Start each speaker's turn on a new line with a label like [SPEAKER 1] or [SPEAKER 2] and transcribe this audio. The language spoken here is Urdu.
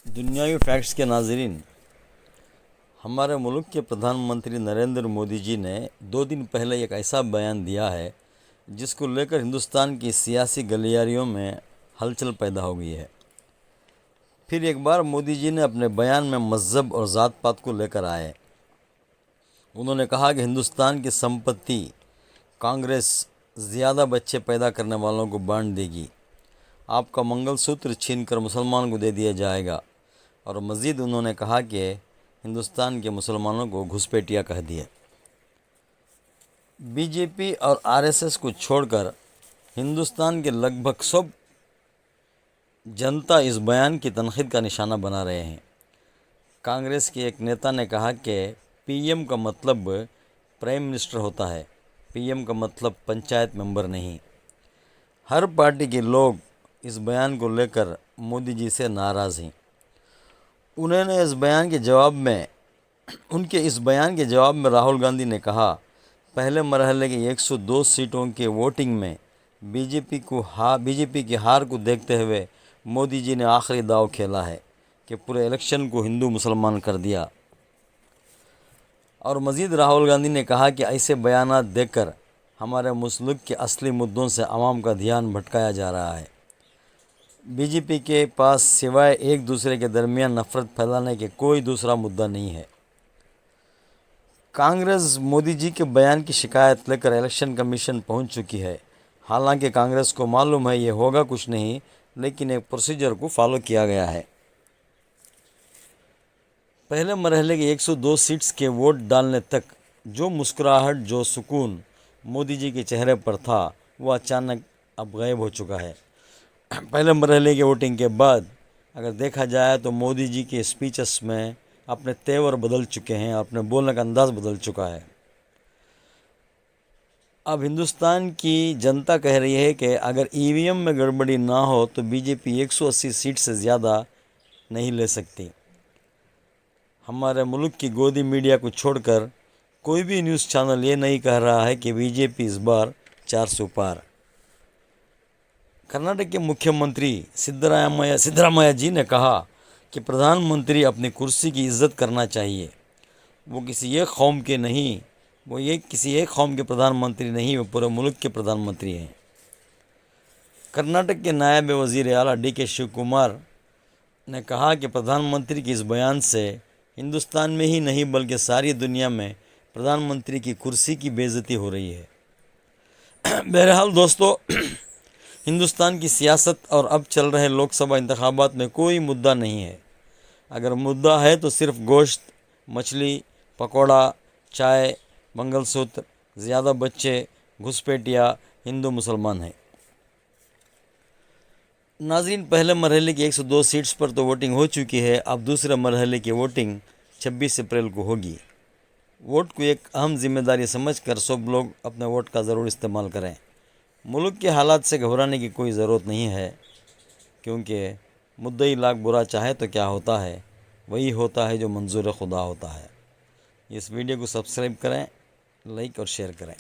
[SPEAKER 1] دنیاوی فیکٹس کے ناظرین، ہمارے ملک کے پردھان منتری نریندر مودی جی نے 2 دن پہلے ایک ایسا بیان دیا ہے جس کو لے کر ہندوستان کی سیاسی گلیاریوں میں ہلچل پیدا ہو گئی ہے۔ پھر ایک بار مودی جی نے اپنے بیان میں مذہب اور ذات پات کو لے کر آئے۔ انہوں نے کہا کہ ہندوستان کی سمپتی کانگریس زیادہ بچے پیدا کرنے والوں کو بانٹ دے گی، آپ کا منگل سوتر چھین کر مسلمان کو دے دیا جائے گا، اور مزید انہوں نے کہا کہ ہندوستان کے مسلمانوں کو گھسپیٹیا کہہ دیا۔ بی جے پی اور آر ایس ایس کو چھوڑ کر ہندوستان کے لگ بھگ سب جنتا اس بیان کی تنقید کا نشانہ بنا رہے ہیں۔ کانگریس کے ایک نیتا نے کہا کہ پی ایم کا مطلب پرائم منسٹر ہوتا ہے، پی ایم کا مطلب پنچایت ممبر نہیں۔ ہر پارٹی کے لوگ اس بیان کو لے کر مودی جی سے ناراض ہیں۔ ان کے اس بیان کے جواب میں راہل گاندھی نے کہا، پہلے مرحلے کی 102 سیٹوں کے ووٹنگ میں بی جے پی کی ہار کو دیکھتے ہوئے مودی جی نے آخری داؤ کھیلا ہے کہ پورے الیکشن کو ہندو مسلمان کر دیا۔ اور مزید راہل گاندھی نے کہا کہ ایسے بیانات دے کر ہمارے ملک کے اصلی مدعوں سے عوام کا دھیان بھٹکایا جا رہا ہے۔ بی جے پی کے پاس سوائے ایک دوسرے کے درمیان نفرت پھیلانے کے کوئی دوسرا مدعا نہیں ہے۔ کانگریس مودی جی کے بیان کی شکایت لے کر الیکشن کمیشن پہنچ چکی ہے۔ حالانکہ کانگریس کو معلوم ہے یہ ہوگا کچھ نہیں، لیکن ایک پروسیجر کو فالو کیا گیا ہے۔ پہلے مرحلے کی 102 سیٹس کے ووٹ ڈالنے تک جو مسکراہٹ، جو سکون مودی جی کے چہرے پر تھا، وہ اچانک اب غائب ہو چکا ہے۔ پہلے مرحلے کی ووٹنگ کے بعد اگر دیکھا جائے تو مودی جی کے اسپیچز میں اپنے تیور بدل چکے ہیں، اپنے بولنے کا انداز بدل چکا ہے۔ اب ہندوستان کی جنتا کہہ رہی ہے کہ اگر ای وی ایم میں گڑبڑی نہ ہو تو بی جے پی 180 سیٹ سے زیادہ نہیں لے سکتی۔ ہمارے ملک کی گودی میڈیا کو چھوڑ کر کوئی بھی نیوز چینل یہ نہیں کہہ رہا ہے کہ بی جے پی اس بار 400 پار۔ کرناٹک کے مکھیہ منتری سدھرامیا جی نے کہا کہ پردھان منتری اپنی کرسی کی عزت کرنا چاہیے۔ وہ کسی ایک قوم کے پردھان منتری نہیں، وہ پورے ملک کے پردھان منتری ہیں۔ کرناٹک کے نائب وزیر اعلیٰ ڈی کے شیو کمار نے کہا کہ پردھان منتری کے اس بیان سے ہندوستان میں ہی نہیں بلکہ ساری دنیا میں پردھان منتری کی کرسی کی بے عزتی ہو رہی ہے۔ بہرحال دوستو، ہندوستان کی سیاست اور اب چل رہے لوک سبھا انتخابات میں کوئی مدعا نہیں ہے۔ اگر مدعا ہے تو صرف گوشت، مچھلی، پکوڑا، چائے، منگل سوتر، زیادہ بچے، گھسپیٹیا، ہندو مسلمان ہے۔ ناظرین، پہلے مرحلے کی 102 سیٹس پر تو ووٹنگ ہو چکی ہے، اب دوسرے مرحلے کی ووٹنگ 26 اپریل کو ہوگی۔ ووٹ کو ایک اہم ذمہ داری سمجھ کر سب لوگ اپنے ووٹ کا ضرور استعمال کریں۔ ملک کے حالات سے گھبرانے کی کوئی ضرورت نہیں ہے، کیونکہ مدعی لاکھ برا چاہے تو کیا ہوتا ہے، وہی ہوتا ہے جو منظور خدا ہوتا ہے۔ اس ویڈیو کو سبسکرائب کریں، لائک اور شیئر کریں۔